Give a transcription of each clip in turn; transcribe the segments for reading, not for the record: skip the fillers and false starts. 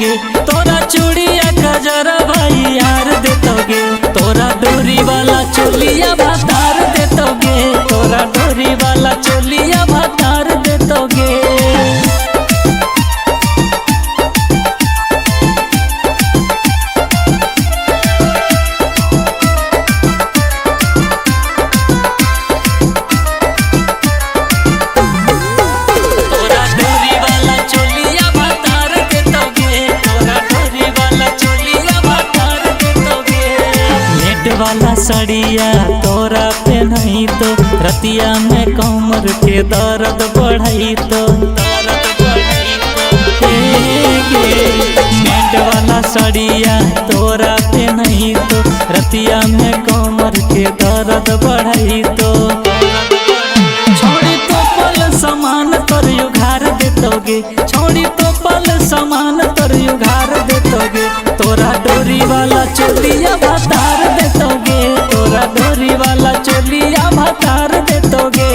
दोगे, तोरा चूड़िया गजरा भाई यार दे दोगे, तोरा डोरी वाला चोलिया भातार दे दोगे, तोरा डोरी वाला चोलिया भातार दे दोगे। वाला सड़िया तोरा पे नहीं तो रतिया में कमर के दर्द बढ़ाई तो नेट वाला सड़िया तोरा पे नहीं तो रतिया में कमर के दर्द बढ़ाई तो छोड़ी तो पल समान तोर युगार दे दोगे, छोड़ी तो पल समान तोर युगार दे दोगे, तोरा डोरी वाला चोलिया भातार दे दोगे, तोरा डोरी वाला चोलिया भातार दे दोगे।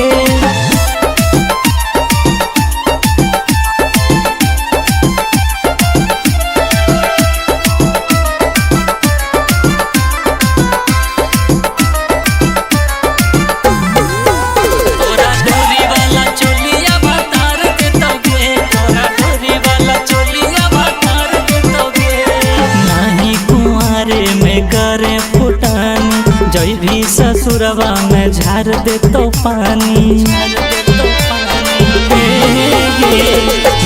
करे फुटानी जय भी ससुरवा में झार दे तो पानी,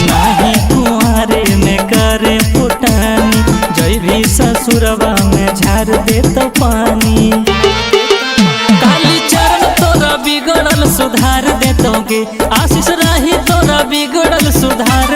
नहीं कुआरे में करे फुटानी जय भी ससुरवा में झार दे तो पानी। काली चरण तोरा बिगड़ल सुधार दे दोगे, आशीष राही तोरा बिगड़ल सुधार